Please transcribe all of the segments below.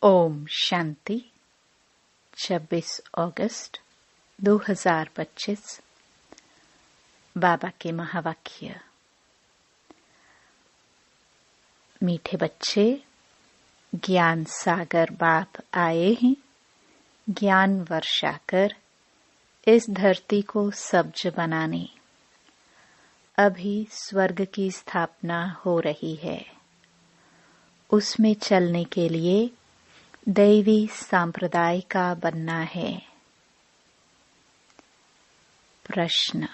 ओम शांति। 26 अगस्त 2025। बाबा के महावाक्य। मीठे बच्चे, ज्ञान सागर बाप आए हैं ज्ञान वर्षा कर इस धरती को सब्ज बनाने। अभी स्वर्ग की स्थापना हो रही है। उसमें चलने के लिए दैवी सांप्रदाय का बनना है। प्रश्न।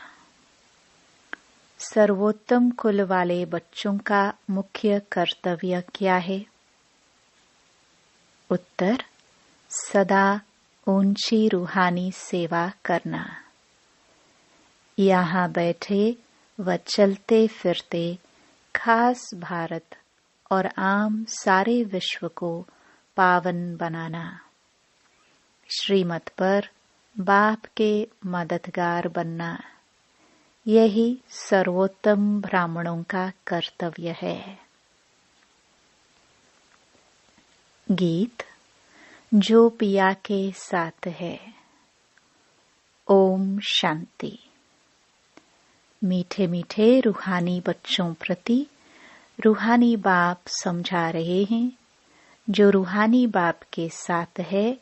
सर्वोत्तम कुल वाले बच्चों का मुख्य कर्तव्य क्या है? उत्तर। सदा ऊंची रूहानी सेवा करना। यहाँ बैठे व चलते फिरते खास भारत और आम सारे विश्व को पावन बनाना। श्रीमत पर बाप के मददगार बनना, यही सर्वोत्तम ब्राह्मणों का कर्तव्य है। गीत जो पिया के साथ है। ओम शांति। मीठे मीठे रूहानी बच्चों प्रति रूहानी बाप समझा रहे हैं जो रूहानी बाप के साथ है,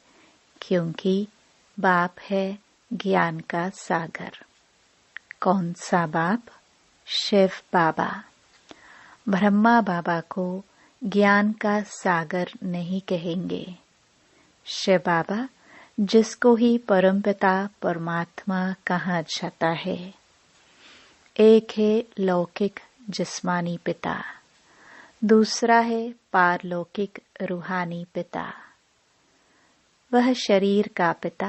क्योंकि बाप है ज्ञान का सागर। कौन सा बाप? शिव बाबा। ब्रह्मा बाबा को ज्ञान का सागर नहीं कहेंगे। शिव बाबा, जिसको ही परमपिता परमात्मा कहा जाता है। एक है लौकिक जिस्मानी पिता, दूसरा है पारलौकिक रूहानी पिता। वह शरीर का पिता,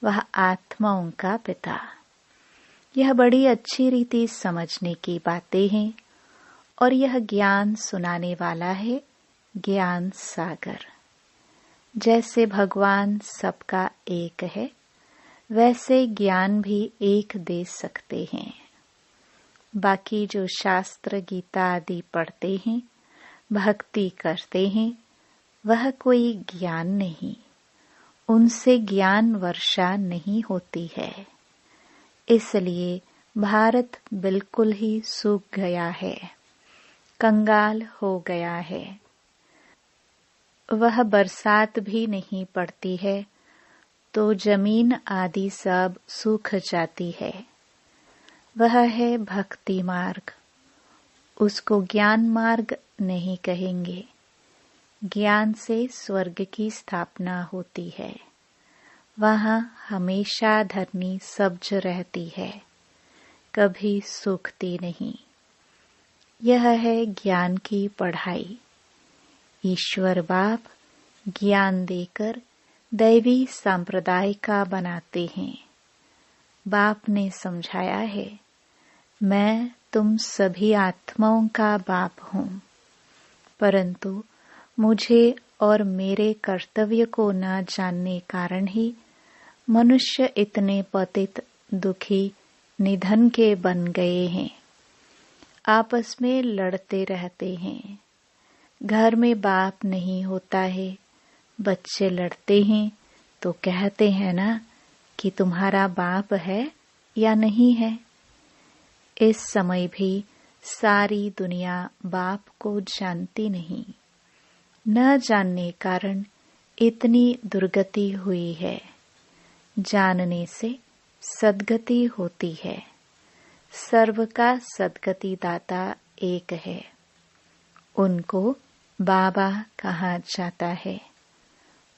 वह आत्माओं का पिता। यह बड़ी अच्छी रीति समझने की बातें हैं और यह ज्ञान सुनाने वाला है ज्ञान सागर। जैसे भगवान सबका एक है, वैसे ज्ञान भी एक दे सकते हैं। बाकी जो शास्त्र गीता आदि पढ़ते हैं, भक्ति करते हैं, वह कोई ज्ञान नहीं, उनसे ज्ञान वर्षा नहीं होती है। इसलिए भारत बिल्कुल ही सूख गया है, कंगाल हो गया है। वह बरसात भी नहीं पड़ती है तो जमीन आदि सब सूख जाती है। वह है भक्ति मार्ग, उसको ज्ञान मार्ग नहीं कहेंगे। ज्ञान से स्वर्ग की स्थापना होती है, वहाँ हमेशा धरनी सब्ज रहती है, कभी सूखती नहीं। यह है ज्ञान की पढ़ाई। ईश्वर बाप ज्ञान देकर दैवी संप्रदाय का बनाते हैं। बाप ने समझाया है, मैं तुम सभी आत्माओं का बाप हूँ, परंतु मुझे और मेरे कर्तव्य को न जानने कारण ही मनुष्य इतने पतित दुखी निधन के बन गए हैं। आपस में लड़ते रहते हैं। घर में बाप नहीं होता है, बच्चे लड़ते हैं तो कहते हैं ना कि तुम्हारा बाप है या नहीं है। इस समय भी सारी दुनिया बाप को जानती नहीं। न जानने कारण इतनी दुर्गति हुई है। जानने से सद्गति होती है। सर्व का सद्गति दाता एक है। उनको बाबा कहा जाता है।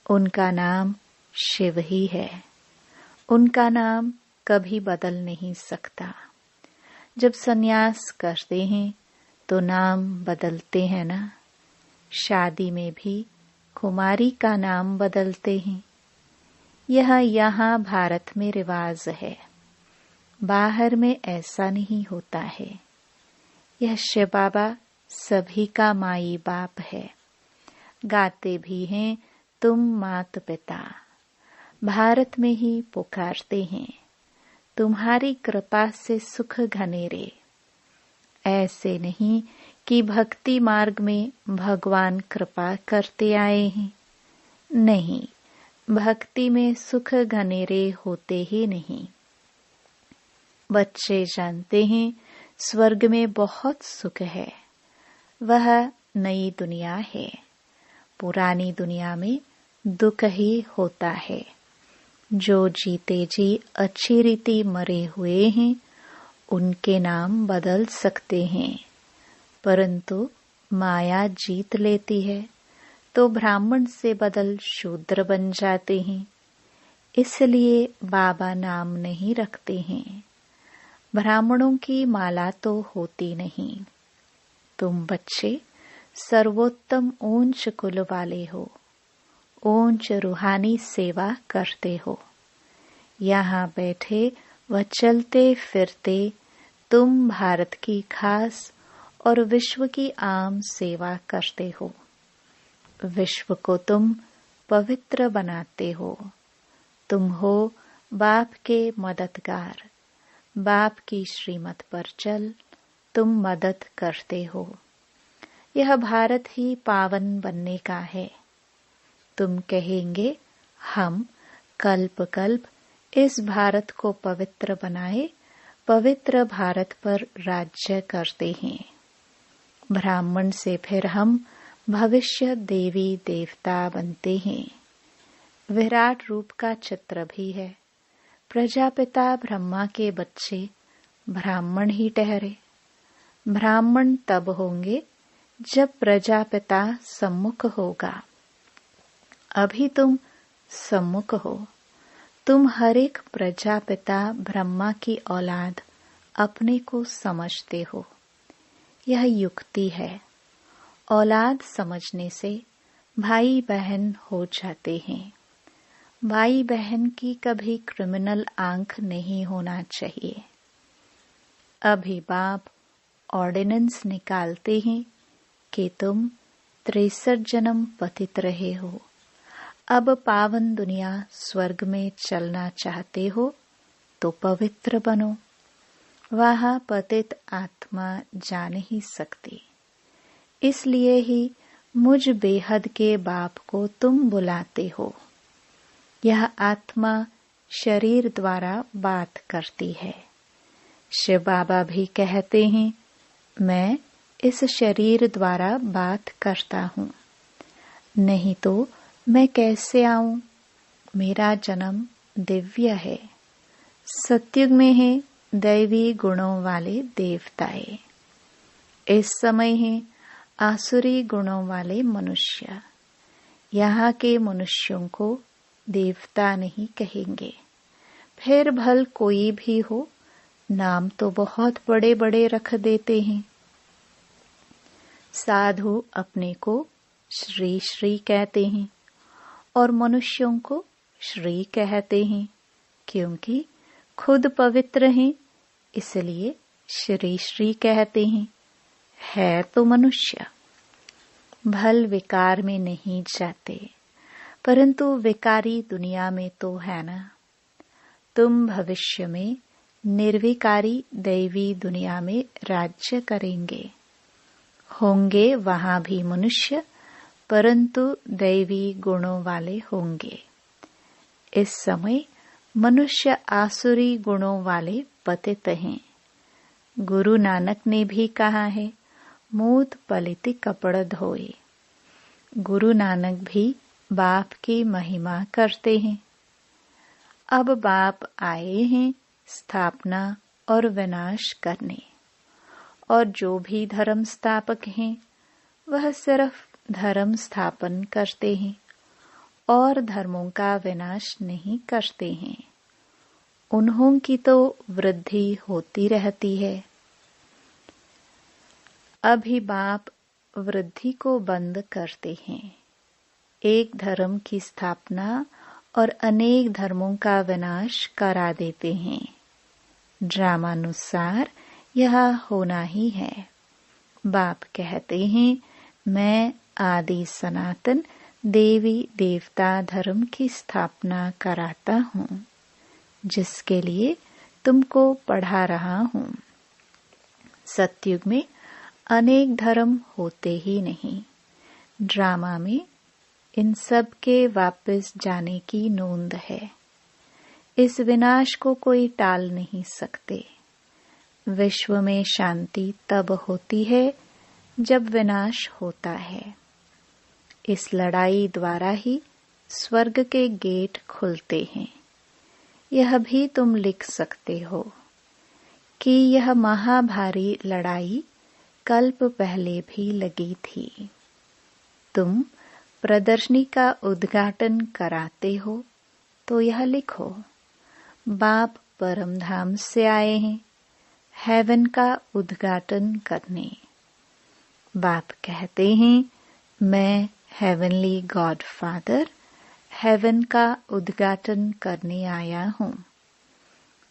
उनका नाम शिव ही है। उनका नाम कभी बदल नहीं सकता। जब सन्यास करते हैं तो नाम बदलते हैं ना। शादी में भी कुमारी का नाम बदलते हैं। यह यहाँ भारत में रिवाज है, बाहर में ऐसा नहीं होता है। यह शिव बाबा सभी का माई बाप है। गाते भी हैं तुम मात पिता। भारत में ही पुकारते हैं, तुम्हारी कृपा से सुख घनेरे। ऐसे नहीं कि भक्ति मार्ग में भगवान कृपा करते आए हैं। नहीं, भक्ति में सुख घनेरे होते ही नहीं। बच्चे जानते हैं स्वर्ग में बहुत सुख है, वह नई दुनिया है। पुरानी दुनिया में दुख ही होता है। जो जीते जी अच्छी रीति मरे हुए हैं उनके नाम बदल सकते हैं, परंतु माया जीत लेती है तो ब्राह्मण से बदल शूद्र बन जाते हैं। इसलिए बाबा नाम नहीं रखते हैं। ब्राह्मणों की माला तो होती नहीं। तुम बच्चे सर्वोत्तम ऊंच कुल वाले हो, ऊंच रूहानी सेवा करते हो। यहाँ बैठे व चलते फिरते तुम भारत की खास और विश्व की आम सेवा करते हो। विश्व को तुम पवित्र बनाते हो। तुम हो बाप के मददगार। बाप की श्रीमत पर चल तुम मदद करते हो। यह भारत ही पावन बनने का है। तुम कहेंगे हम कल्प कल्प इस भारत को पवित्र बनाए, पवित्र भारत पर राज्य करते हैं। ब्राह्मण से फिर हम भविष्य देवी देवता बनते हैं। विराट रूप का चित्र भी है। प्रजापिता ब्रह्मा के बच्चे ब्राह्मण ही ठहरे। ब्राह्मण तब होंगे जब प्रजापिता सम्मुख होगा। अभी तुम सम्मुख हो। तुम हर एक प्रजापिता ब्रह्मा की औलाद अपने को समझते हो। यह युक्ति है। औलाद समझने से भाई बहन हो जाते हैं। भाई बहन की कभी क्रिमिनल आंख नहीं होना चाहिए। अभी बाप ऑर्डिनेंस निकालते हैं कि तुम 63 जन्म पतित रहे हो। अब पावन दुनिया स्वर्ग में चलना चाहते हो तो पवित्र बनो। वहाँ पतित आत्मा जा नहीं सकती। इसलिए ही मुझ बेहद के बाप को तुम बुलाते हो। यह आत्मा शरीर द्वारा बात करती है। शिव बाबा भी कहते हैं मैं इस शरीर द्वारा बात करता हूँ, नहीं तो मैं कैसे आऊं। मेरा जन्म दिव्य है। सतयुग में है दैवी गुणों वाले देवताएं। इस समय है आसुरी गुणों वाले मनुष्य। यहाँ के मनुष्यों को देवता नहीं कहेंगे। फिर भल कोई भी हो, नाम तो बहुत बड़े बड़े रख देते हैं। साधु अपने को श्री श्री कहते हैं और मनुष्यों को श्री कहते हैं, क्योंकि खुद पवित्र हैं, इसलिए श्री श्री कहते हैं। है तो मनुष्य। भल विकार में नहीं जाते, परंतु विकारी दुनिया में तो है ना। तुम भविष्य में निर्विकारी दैवी दुनिया में राज्य करेंगे। होंगे वहां भी मनुष्य, परंतु दैवी गुणों वाले होंगे। इस समय मनुष्य आसुरी गुणों वाले पतित हैं। गुरु नानक ने भी कहा है मूत पलिति कपड़ धोए। गुरु नानक भी बाप की महिमा करते हैं। अब बाप आए हैं स्थापना और विनाश करने, और जो भी धर्म स्थापक हैं वह सिर्फ धर्म स्थापन करते हैं और धर्मों का विनाश नहीं करते हैं। उन्हों की तो वृद्धि होती रहती है। अभी बाप वृद्धि को बंद करते हैं। एक धर्म की स्थापना और अनेक धर्मों का विनाश करा देते हैं। ड्रामानुसार यह होना ही है। बाप कहते हैं मैं आदि सनातन देवी देवता धर्म की स्थापना कराता हूँ, जिसके लिए तुमको पढ़ा रहा हूँ। सतयुग में अनेक धर्म होते ही नहीं। ड्रामा में इन सब के वापस जाने की नोंद है। इस विनाश को कोई टाल नहीं सकते। विश्व में शांति तब होती है जब विनाश होता है। इस लड़ाई द्वारा ही स्वर्ग के गेट खुलते हैं। यह भी तुम लिख सकते हो कि यह महाभारी लड़ाई कल्प पहले भी लगी थी। तुम प्रदर्शनी का उद्घाटन कराते हो तो यह लिखो, बाप परमधाम से आए हैं हेवन का उद्घाटन करने। बाप कहते हैं, मैं हेवनली गॉड फादर हेवन का उद्घाटन करने आया हूँ।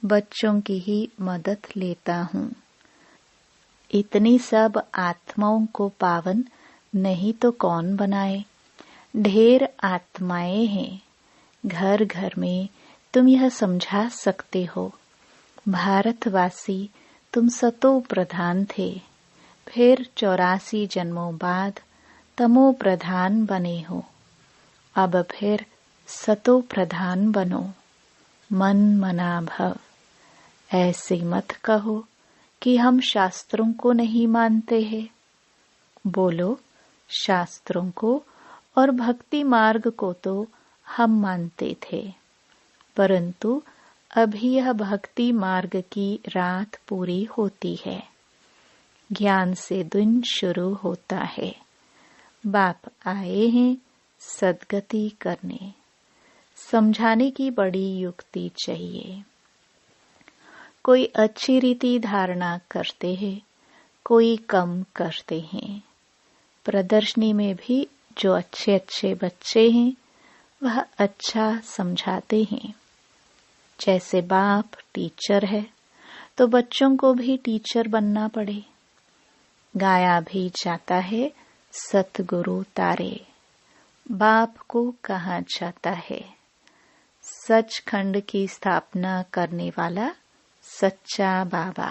बच्चों की ही मदद लेता हूँ। इतनी सब आत्माओं को पावन नहीं तो कौन बनाए। ढेर आत्माएं हैं। घर घर में तुम यह समझा सकते हो। भारतवासी तुम सतो प्रधान थे, फिर 84 जन्मों बाद तमो प्रधान बने हो। अब फिर सतो प्रधान बनो। मन मना भव। ऐसे मत कहो कि हम शास्त्रों को नहीं मानते हैं। बोलो, शास्त्रों को और भक्ति मार्ग को तो हम मानते थे, परंतु अभी यह भक्ति मार्ग की रात पूरी होती है। ज्ञान से दिन शुरू होता है। बाप आए हैं सद्गति करने। समझाने की बड़ी युक्ति चाहिए। कोई अच्छी रीति धारणा करते हैं, कोई कम करते हैं। प्रदर्शनी में भी जो अच्छे अच्छे बच्चे हैं वह अच्छा समझाते हैं। जैसे बाप टीचर है तो बच्चों को भी टीचर बनना पड़े। गाया भी जाता है सतगुरु तारे। बाप को कहा जाता है सचखंड की स्थापना करने वाला सच्चा बाबा।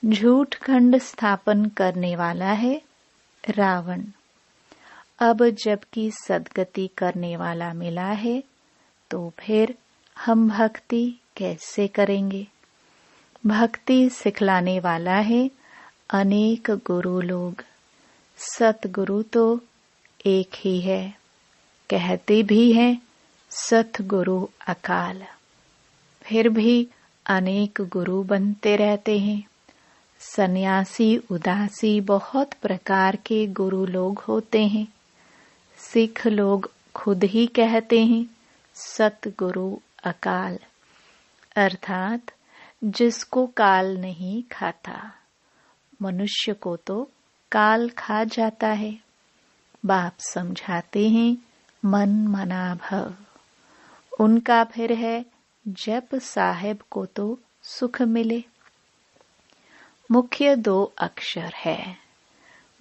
झूठ खंड स्थापन करने वाला है रावण। अब जबकि सद्गति करने वाला मिला है तो फिर हम भक्ति कैसे करेंगे। भक्ति सिखलाने वाला है अनेक गुरु लोग। सतगुरु तो एक ही है। कहते भी हैं सतगुरु अकाल। फिर भी अनेक गुरु बनते रहते हैं। सन्यासी उदासी बहुत प्रकार के गुरु लोग होते हैं। सिख लोग खुद ही कहते हैं सतगुरु अकाल, अर्थात जिसको काल नहीं खाता। मनुष्य को तो काल खा जाता है। बाप समझाते हैं मन मना भव। उनका फिर है जप साहेब को तो सुख मिले। मुख्य 2 अक्षर है।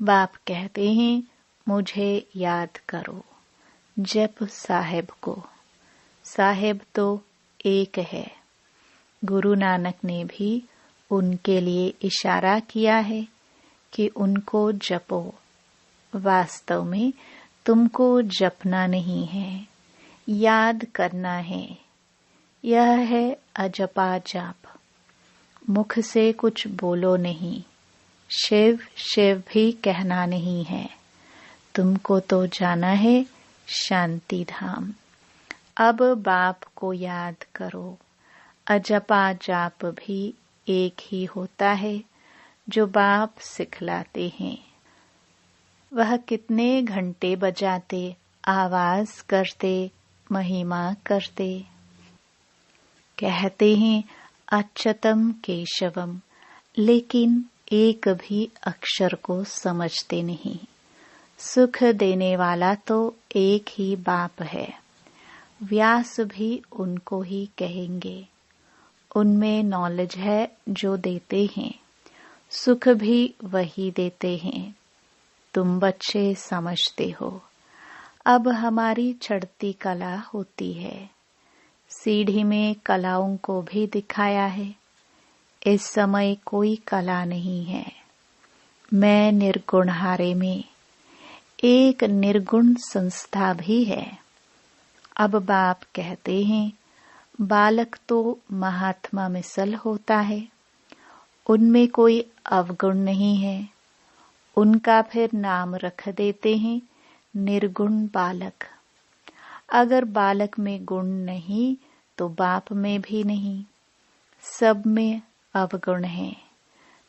बाप कहते हैं मुझे याद करो। जप साहेब को। साहेब तो एक है। गुरु नानक ने भी उनके लिए इशारा किया है कि उनको जपो। वास्तव में तुमको जपना नहीं है, याद करना है। यह है अजपा जाप। मुख से कुछ बोलो नहीं। शिव शिव भी कहना नहीं है। तुमको तो जाना है शांति धाम। अब बाप को याद करो। अजपा जाप भी एक ही होता है जो बाप सिखलाते हैं। वह कितने घंटे बजाते, आवाज करते, महिमा करते। कहते हैं अच्युतम केशवम, लेकिन एक भी अक्षर को समझते नहीं। सुख देने वाला तो एक ही बाप है। व्यास भी उनको ही कहेंगे। उनमें नॉलेज है जो देते हैं। सुख भी वही देते हैं। तुम बच्चे समझते हो। अब हमारी चढ़ती कला होती है। सीढ़ी में कलाओं को भी दिखाया है। इस समय कोई कला नहीं है। मैं निर्गुणहारे में एक निर्गुण संस्था भी है। अब बाप कहते हैं, बालक तो महात्मा मिसल होता है, उनमें कोई अवगुण नहीं है। उनका फिर नाम रख देते हैं निर्गुण बालक। अगर बालक में गुण नहीं तो बाप में भी नहीं, सब में अवगुण है।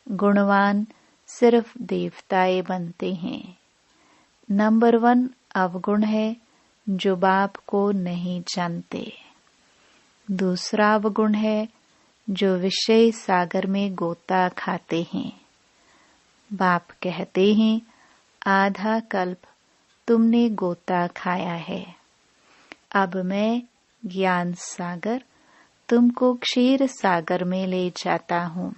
गुणवान सिर्फ देवताएं बनते हैं। नंबर 1 अवगुण है जो बाप को नहीं जानते। दूसरा अवगुण है जो विषय सागर में गोता खाते हैं। बाप कहते हैं, आधा कल्प तुमने गोता खाया है, अब मैं ज्ञान सागर तुमको क्षीर सागर में ले जाता हूँ।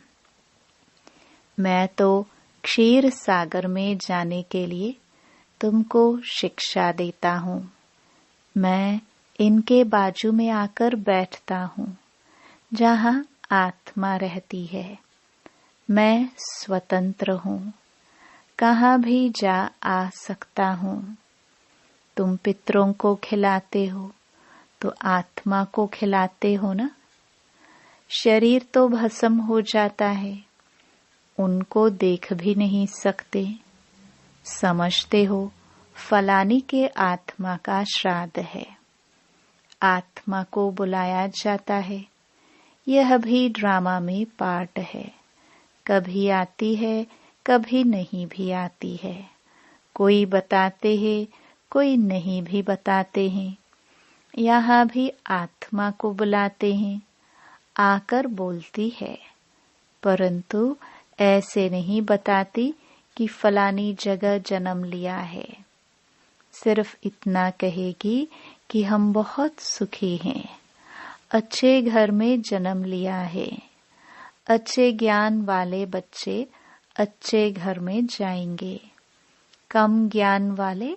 मैं तो क्षीर सागर में जाने के लिए तुमको शिक्षा देता हूँ। मैं इनके बाजू में आकर बैठता हूँ जहाँ आत्मा रहती है। मैं स्वतंत्र हूँ, कहाँ भी जा आ सकता हूँ। तुम पितरों को खिलाते हो तो आत्मा को खिलाते हो ना। शरीर तो भस्म हो जाता है, उनको देख भी नहीं सकते। समझते हो फलानी के आत्मा का श्राद्ध है, आत्मा को बुलाया जाता है। यह भी ड्रामा में पार्ट है, कभी आती है कभी नहीं भी आती है। कोई बताते हैं, कोई नहीं भी बताते हैं। यहाँ भी आत्मा को बुलाते हैं, आकर बोलती है, परंतु ऐसे नहीं बताती कि फलानी जगह जन्म लिया है। सिर्फ इतना कहेगी कि हम बहुत सुखी हैं, अच्छे घर में जन्म लिया है, अच्छे ज्ञान वाले बच्चे अच्छे घर में जाएंगे, कम ज्ञान वाले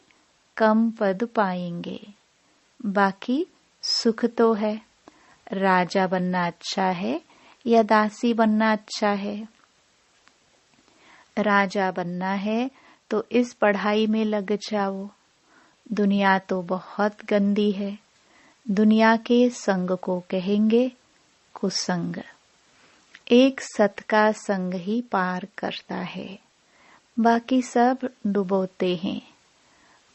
कम पद पाएंगे। बाकी सुख तो है। राजा बनना अच्छा है या दासी बनना अच्छा है? राजा बनना है तो इस पढ़ाई में लग जाओ। दुनिया तो बहुत गंदी है। दुनिया के संग को कहेंगे कुसंग। एक सत का संग ही पार करता है, बाकी सब डुबोते हैं।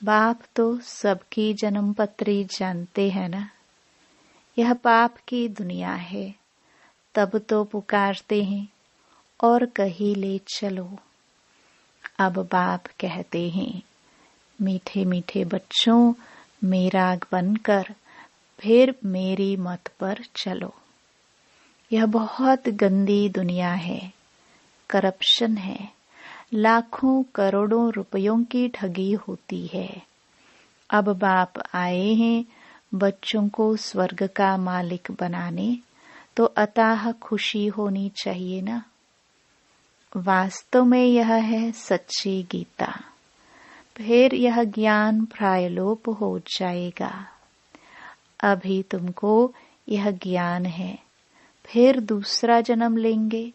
बाप तो सबकी जन्म पत्री जानते हैं ना। यह पाप की दुनिया है, तब तो पुकारते हैं और कहीं ले चलो। अब बाप कहते हैं, मीठे मीठे बच्चों, मेरा बनकर फिर मेरी मत पर चलो। यह बहुत गंदी दुनिया है, करप्शन है, लाखों करोड़ों रुपयों की ठगी होती है। अब बाप आए हैं बच्चों को स्वर्ग का मालिक बनाने, तो अताह खुशी होनी चाहिए ना। वास्तव में यह है सच्ची गीता। फिर यह ज्ञान प्रायलोप हो जाएगा। अभी तुमको यह ज्ञान है, फिर दूसरा जन्म लेंगे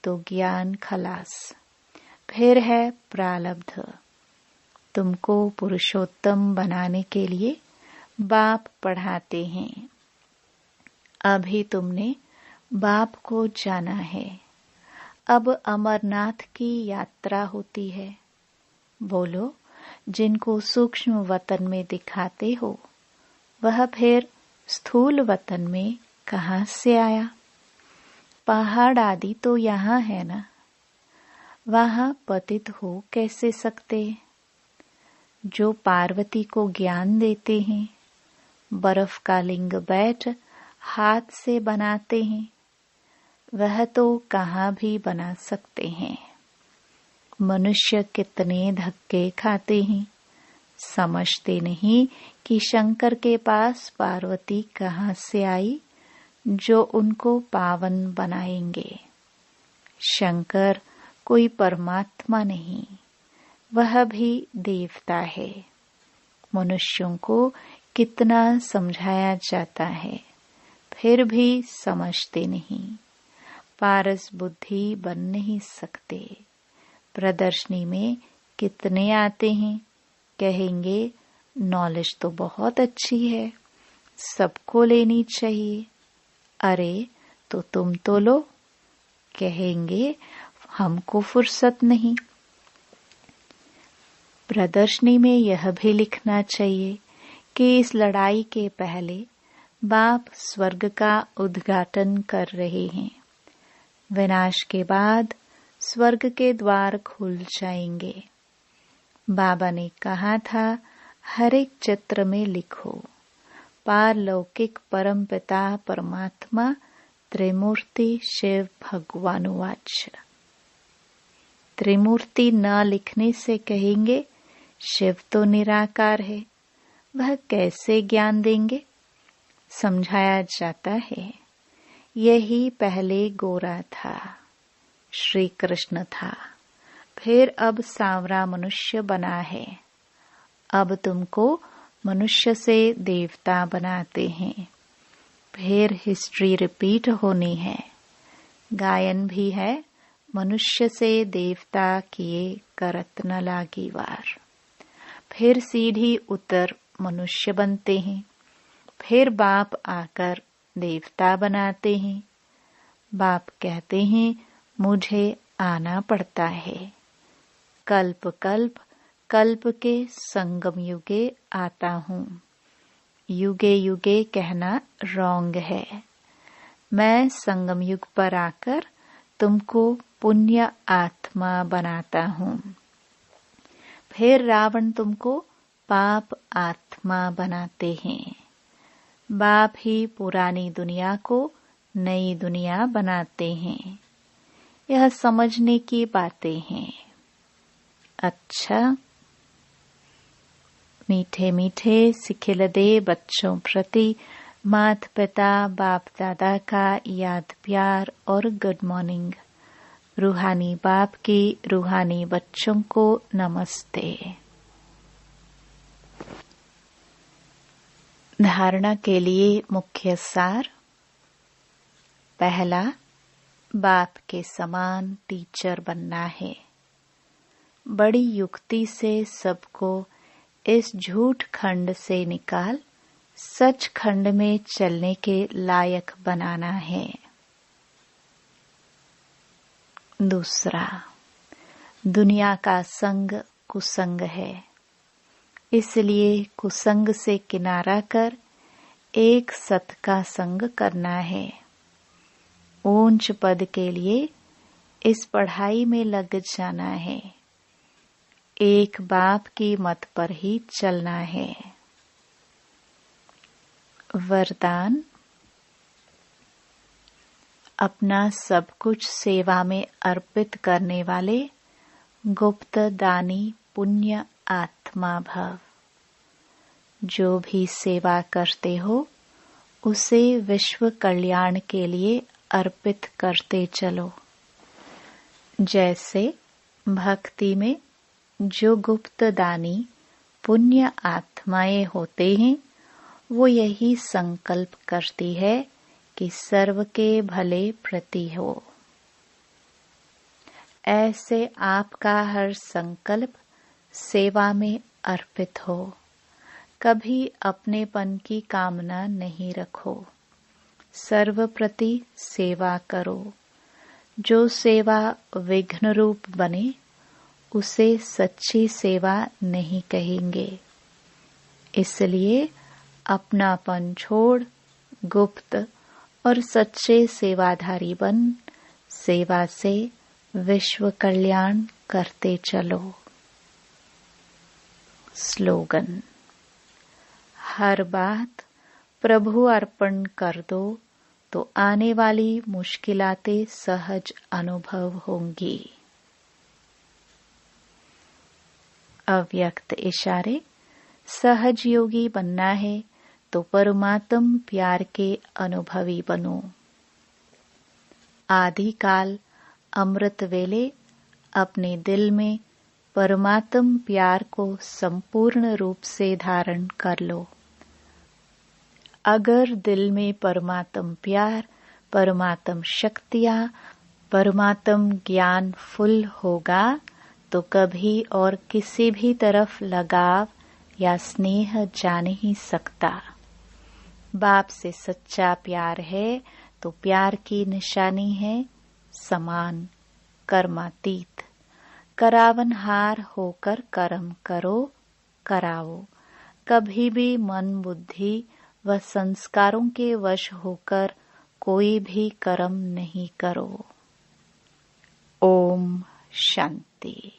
तो ज्ञान खलास। फिर है प्रारब्ध। तुमको पुरुषोत्तम बनाने के लिए बाप पढ़ाते हैं। अभी तुमने बाप को जाना है। अब अमरनाथ की यात्रा होती है। बोलो, जिनको सूक्ष्म वतन में दिखाते हो, वह फिर स्थूल वतन में कहाँ से आया? पहाड़ आदि तो यहाँ है ना, वहाँ पतित हो कैसे सकते? जो पार्वती को ज्ञान देते हैं, बर्फ का लिंग बैठ हाथ से बनाते हैं, वह तो कहाँ भी बना सकते हैं। मनुष्य कितने धक्के खाते हैं, समझते नहीं कि शंकर के पास पार्वती कहाँ से आई जो उनको पावन बनाएंगे। शंकर कोई परमात्मा नहीं, वह भी देवता है। मनुष्यों को कितना समझाया जाता है, फिर भी समझते नहीं। पारस बुद्धि बन नहीं सकते। प्रदर्शनी में कितने आते हैं, कहेंगे नॉलेज तो बहुत अच्छी है, सबको लेनी चाहिए। अरे तो तुम तो लो। कहेंगे हमको फुर्सत नहीं। प्रदर्शनी में यह भी लिखना चाहिए कि इस लड़ाई के पहले बाप स्वर्ग का उद्घाटन कर रहे हैं। विनाश के बाद स्वर्ग के द्वार खुल जाएंगे। बाबा ने कहा था, हर एक चित्र में लिखो पारलौकिक परमपिता परमात्मा त्रिमूर्ति शिव भगवानुवाच। त्रिमूर्ति न लिखने से कहेंगे शिव तो निराकार है, वह कैसे ज्ञान देंगे। समझाया जाता है, यही पहले गोरा था, श्री कृष्ण था, फिर अब सांवरा मनुष्य बना है। अब तुमको मनुष्य से देवता बनाते हैं। फिर हिस्ट्री रिपीट होनी है। गायन भी है, मनुष्य से देवता किए करत न लागी वार। फिर सीढ़ी उतर मनुष्य बनते हैं। फिर बाप आकर देवता बनाते हैं। बाप कहते हैं मुझे आना पड़ता है। कल्प कल्प कल्प के संगम युगे आता हूँ। युगे युगे कहना रॉन्ग है। मैं संगम युग पर आकर तुमको पुण्य आत्मा बनाता हूँ। फिर रावण तुमको पाप आत्मा बनाते हैं। बाप ही पुरानी दुनिया को नई दुनिया बनाते हैं। यह समझने की बातें हैं। अच्छा, मीठे मीठे सिखिलदे बच्चों प्रति माता पिता बाप दादा का याद प्यार और गुड मॉर्निंग। रूहानी बाप की रूहानी बच्चों को नमस्ते। धारणा के लिए मुख्य सार। पहला, बाप के समान टीचर बनना है। बड़ी युक्ति से सबको इस झूठ खंड से निकाल सच खंड में चलने के लायक बनाना है। दूसरा, दुनिया का संग कुसंग है, इसलिए कुसंग से किनारा कर एक सत का संग करना है। ऊंच पद के लिए इस पढ़ाई में लग जाना है। एक बाप की मत पर ही चलना है। वरदान, अपना सब कुछ सेवा में अर्पित करने वाले गुप्त दानी पुण्य आत्मा भव। जो भी सेवा करते हो उसे विश्व कल्याण के लिए अर्पित करते चलो। जैसे भक्ति में जो गुप्त दानी पुण्य आत्माएं होते हैं, वो यही संकल्प करती है कि सर्व के भले प्रति हो। ऐसे आपका हर संकल्प सेवा में अर्पित हो। कभी अपनेपन की कामना नहीं रखो। सर्व प्रति सेवा करो। जो सेवा विघ्न रूप बने उसे सच्ची सेवा नहीं कहेंगे। इसलिए अपनापन छोड़ गुप्त और सच्चे सेवाधारी बन सेवा से विश्व कल्याण करते चलो। स्लोगन, हर बात प्रभु अर्पण कर दो तो आने वाली मुश्किलातें सहज अनुभव होंगी। अव्यक्त इशारे, सहज योगी बनना है तो परमात्म प्यार के अनुभवी बनो। आदि काल अमृत वेले अपने दिल में परमात्म प्यार को संपूर्ण रूप से धारण कर लो। अगर दिल में परमात्म प्यार, परमात्म शक्तियाँ, परमात्म ज्ञान फुल होगा तो कभी और किसी भी तरफ लगाव या स्नेह जा नहीं सकता। बाप से सच्चा प्यार है तो प्यार की निशानी है समान, कर्मातीत। करावनहार होकर कर्म करो, कराओ। कभी भी मन, बुद्धि व संस्कारों के वश होकर कोई भी कर्म नहीं करो। ओम शांति।